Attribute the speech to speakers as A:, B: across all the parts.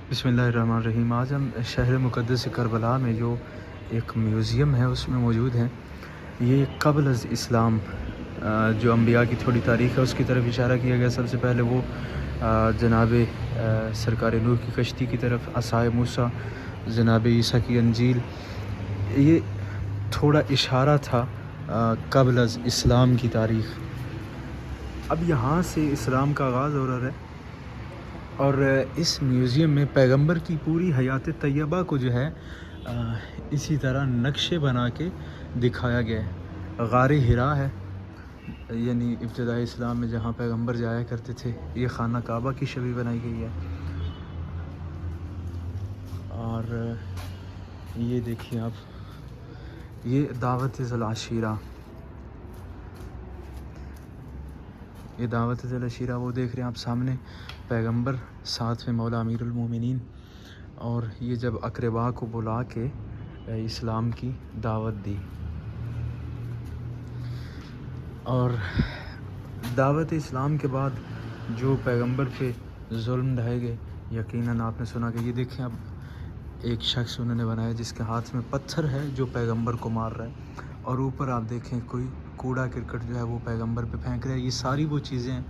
A: بسم اللہ الرحمن الرحیم۔ آج ہم شہر مقدس کربلا میں جو ایک میوزیم ہے اس میں موجود ہیں۔ یہ قبل از اسلام جو انبیاء کی تھوڑی تاریخ ہے اس کی طرف اشارہ کیا گیا۔ سب سے پہلے وہ جناب سرکار نوح کی کشتی کی طرف، عصائے موسیٰ، جناب عیسیٰ کی انجیل، یہ تھوڑا اشارہ تھا قبل از اسلام کی تاریخ۔ اب یہاں سے اسلام کا آغاز ہو رہا ہے، اور اس میوزیم میں پیغمبر کی پوری حیات طیبہ کو جو ہے اسی طرح نقشے بنا کے دکھایا گیا ہے۔ غار حرا ہے، یعنی ابتدائی اسلام میں جہاں پیغمبر جایا کرتے تھے، یہ خانہ کعبہ کی شبیہ بنائی گئی ہے۔ اور یہ دیکھیے آپ، یہ دعوت ذی العشیرہ، یہ دعوت ذی العشیرہ وہ دیکھ رہے ہیں آپ سامنے، پیغمبر ساتھ میں مولا امیر المومنین، اور یہ جب اقربا کو بلا کے اسلام کی دعوت دی۔ اور دعوت اسلام کے بعد جو پیغمبر پہ ظلم ڈھائے گئے، یقیناً آپ نے سنا کہ یہ دیکھیں اب ایک شخص انہوں نے بنایا جس کے ہاتھ میں پتھر ہے جو پیغمبر کو مار رہا ہے، اور اوپر آپ دیکھیں کوئی کوڑا کرکٹ جو ہے وہ پیغمبر پہ پھینک رہا ہے۔ یہ ساری وہ چیزیں ہیں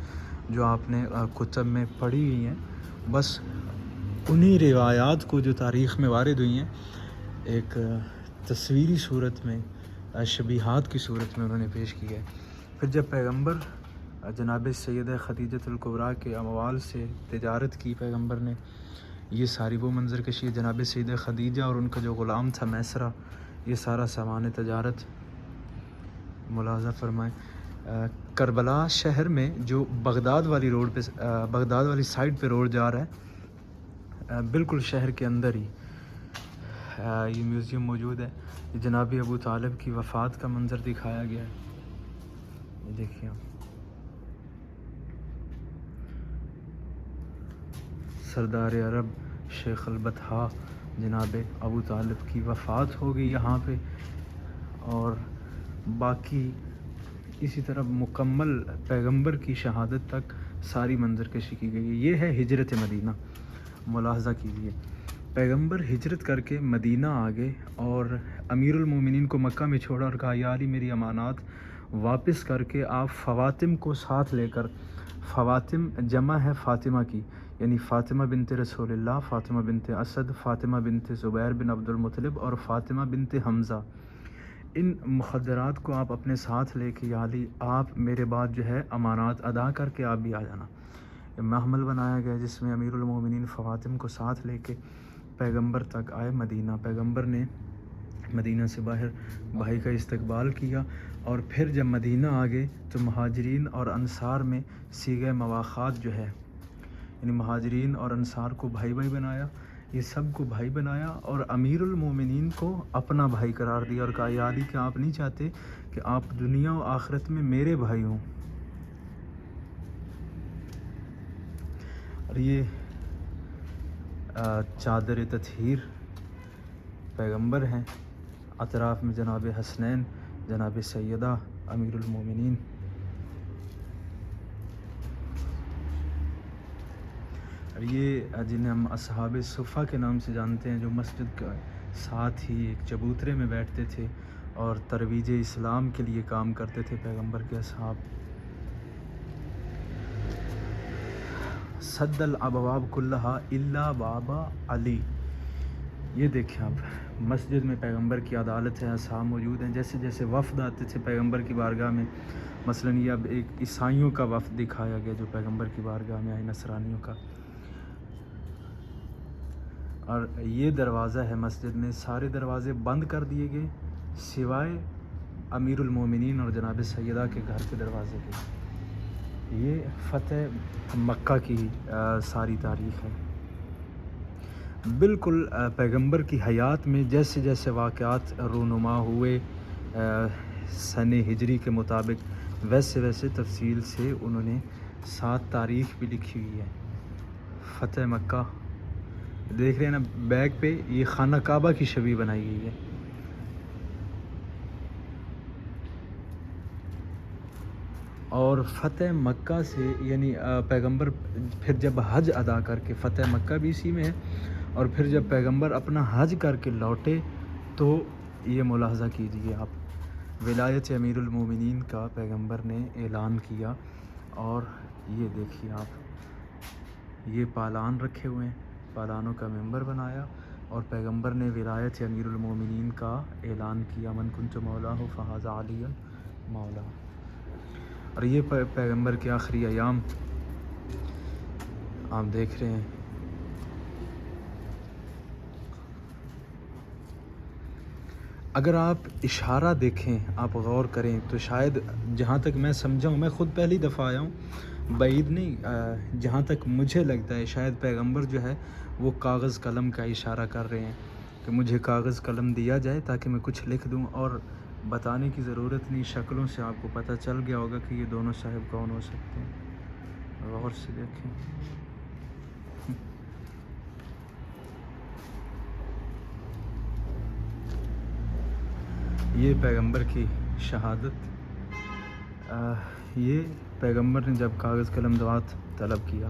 A: جو آپ نے کتب میں پڑھی ہوئی ہیں، بس انہی روایات کو جو تاریخ میں وارد ہوئی ہیں ایک تصویری صورت میں، شبیہات کی صورت میں انہوں نے پیش کیا ہے۔ پھر جب پیغمبر جناب سیدہ خدیجۃ الکبریٰ کے اموال سے تجارت کی پیغمبر نے، یہ ساری وہ منظر کشی ہے۔ جناب سیدہ خدیجہ اور ان کا جو غلام تھا میسرہ، یہ سارا سامان تجارت ملاحظہ فرمائیں۔ کربلا شہر میں جو بغداد والی روڈ پہ، بغداد والی سائڈ پہ روڈ جا رہا ہے، بالکل شہر کے اندر ہی یہ میوزیم موجود ہے۔ جناب ابو طالب کی وفات کا منظر دکھایا گیا ہے، یہ دیکھیے آپ، سردار عرب شیخ البطحاء جناب ابو طالب کی وفات ہو گئی یہاں پہ، اور باقی اسی طرح مکمل پیغمبر کی شہادت تک ساری منظر کشی کی گئی ہے۔ یہ ہے ہجرت مدینہ، ملاحظہ کیجیے، پیغمبر ہجرت کر کے مدینہ آ گئے اور امیر المومنین کو مکہ میں چھوڑا اور کہا یا علی میری امانات واپس کر کے آپ فواتم کو ساتھ لے کر، فواتم جمع ہے فاطمہ کی، یعنی فاطمہ بنت رسول اللہ، فاطمہ بنت اسد، فاطمہ بنت زبیر بن عبد المطلب اور فاطمہ بنت حمزہ، ان مخدرات کو آپ اپنے ساتھ لے کے یا علی آپ میرے بعد جو ہے امانات ادا کر کے آپ بھی آ جانا۔ یہ محمل بنایا گیا جس میں امیر المومنین خواتین کو ساتھ لے کے پیغمبر تک آئے مدینہ۔ پیغمبر نے مدینہ سے باہر بھائی کا استقبال کیا، اور پھر جب مدینہ آ گئے تو مہاجرین اور انصار میں صیغہ مواخات جو ہے، یعنی مہاجرین اور انصار کو بھائی بھائی بنایا، یہ سب کو بھائی بنایا، اور امیر المومنین کو اپنا بھائی قرار دیا اور کہا یا علی کہ آپ نہیں چاہتے کہ آپ دنیا و آخرت میں میرے بھائی ہوں۔ اور یہ چادر تطہیر پیغمبر ہیں، اطراف میں جناب حسنین، جناب سیدہ امیر المومنین، اور یہ جنہیں ہم اصحاب صفہ کے نام سے جانتے ہیں، جو مسجد کے ساتھ ہی ایک چبوترے میں بیٹھتے تھے اور ترویج اسلام کے لیے کام کرتے تھے پیغمبر کے اصحاب۔ سد الابواب کلہا الا باب علی، یہ دیکھیں آپ، مسجد میں پیغمبر کی عدالت ہے، اصحاب موجود ہیں، جیسے جیسے وفد آتے تھے پیغمبر کی بارگاہ میں، مثلاً یہ اب ایک عیسائیوں کا وفد دکھایا گیا جو پیغمبر کی بارگاہ میں آئے، نصرانیوں کا۔ اور یہ دروازہ ہے مسجد میں، سارے دروازے بند کر دیے گئے سوائے امیر المومنین اور جناب سیدہ کے گھر کے دروازے کے۔ یہ فتح مکہ کی ساری تاریخ ہے۔ بالکل پیغمبر کی حیات میں جیسے جیسے واقعات رونما ہوئے سن ہجری کے مطابق، ویسے ویسے تفصیل سے انہوں نے 7 تاریخ بھی لکھی ہوئی ہے۔ فتح مکہ دیکھ رہے ہیں نا، بیگ پہ یہ خانہ کعبہ کی شبیہ بنائی گئی ہے۔ اور فتح مکہ سے یعنی پیغمبر پھر جب حج ادا کر کے، فتح مکہ بھی اسی میں ہے، اور پھر جب پیغمبر اپنا حج کر کے لوٹے تو یہ ملاحظہ کیجیے آپ، ولایت امیر المومنین کا پیغمبر نے اعلان کیا، اور یہ دیکھیے آپ، یہ پالان رکھے ہوئے ہیں، پالانوں کا ممبر بنایا، اور پیغمبر نے ولایت امیر المومنین کا اعلان کیا، من کنت مولاه فہذا علی مولا۔ اور یہ پیغمبر کے آخری ایام آپ دیکھ رہے ہیں۔ اگر آپ اشارہ دیکھیں، آپ غور کریں تو شاید جہاں تک میں سمجھا ہوں، میں خود پہلی دفعہ آیا ہوں، بعید نہیں، جہاں تک مجھے لگتا ہے شاید پیغمبر جو ہے وہ کاغذ قلم کا اشارہ کر رہے ہیں کہ مجھے کاغذ قلم دیا جائے تاکہ میں کچھ لکھ دوں، اور بتانے کی ضرورت نہیں، شکلوں سے آپ کو پتہ چل گیا ہوگا کہ یہ دونوں صاحب کون ہو سکتے ہیں۔ غور سے دیکھیں، یہ پیغمبر کی شہادت، یہ پیغمبر نے جب کاغذ قلم دوات طلب کیا،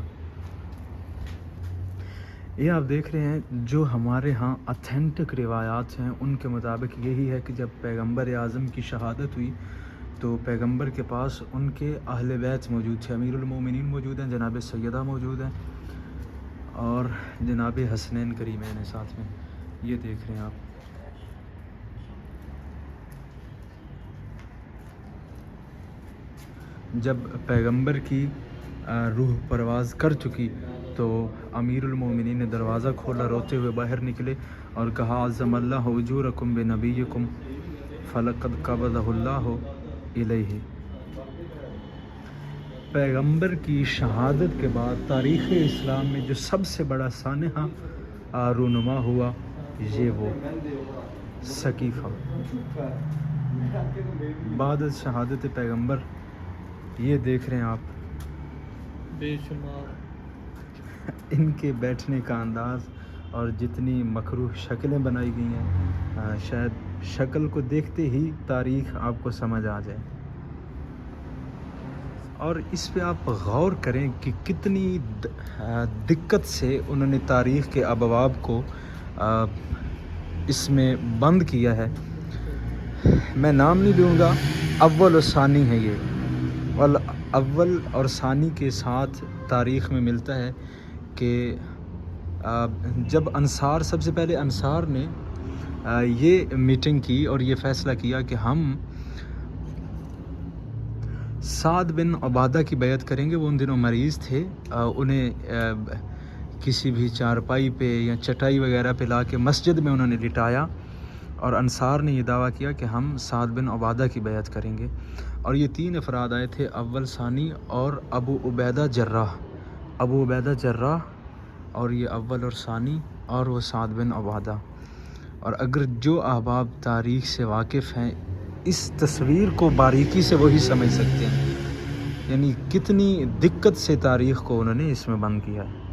A: یہ آپ دیکھ رہے ہیں جو ہمارے ہاں اتھینٹک روایات ہیں ان کے مطابق یہی ہے کہ جب پیغمبر اعظم کی شہادت ہوئی تو پیغمبر کے پاس ان کے اہل بیت موجود تھے، امیر المومنین موجود ہیں، جناب سیدہ موجود ہیں، اور جناب حسنین کریمین ساتھ میں، یہ دیکھ رہے ہیں آپ۔ جب پیغمبر کی روح پرواز کر چکی تو امیر المومنین نے دروازہ کھولا، روتے ہوئے باہر نکلے اور کہا عظم اللہ اجورکم بنبیکم فلقد قبضہ اللہ الیہ۔ پیغمبر کی شہادت کے بعد تاریخ اسلام میں جو سب سے بڑا سانحہ رونما ہوا، یہ وہ سقیفہ، بعد از شہادت پیغمبر، یہ دیکھ رہے ہیں آپ
B: بے شمار
A: ان کے بیٹھنے کا انداز اور جتنی مکروہ شکلیں بنائی گئی ہیں، شاید شکل کو دیکھتے ہی تاریخ آپ کو سمجھ آ جائے، اور اس پہ آپ غور کریں کہ کتنی دقت سے انہوں نے تاریخ کے ابواب کو اس میں بند کیا ہے۔ میں نام نہیں لوں گا، اول و ثانی ہے یہ، اور اول اور ثانی کے ساتھ تاریخ میں ملتا ہے کہ جب انصار، سب سے پہلے انصار نے یہ میٹنگ کی اور یہ فیصلہ کیا کہ ہم سعد بن عبادہ کی بیعت کریں گے، وہ ان دنوں مریض تھے، انہیں کسی بھی چارپائی پہ یا چٹائی وغیرہ پہ لا کے مسجد میں انہوں نے لٹایا، اور انصار نے یہ دعویٰ کیا کہ ہم سعد بن عبادہ کی بیعت کریں گے، اور یہ 3 افراد آئے تھے، اول، ثانی اور ابو عبیدہ جراح، ابو عبیدہ جراح، اور یہ اول اور ثانی، اور وہ سعد بن عبادہ۔ اور اگر جو احباب تاریخ سے واقف ہیں اس تصویر کو باریکی سے وہی سمجھ سکتے ہیں، یعنی کتنی دقت سے تاریخ کو انہوں نے اس میں بند کیا ہے۔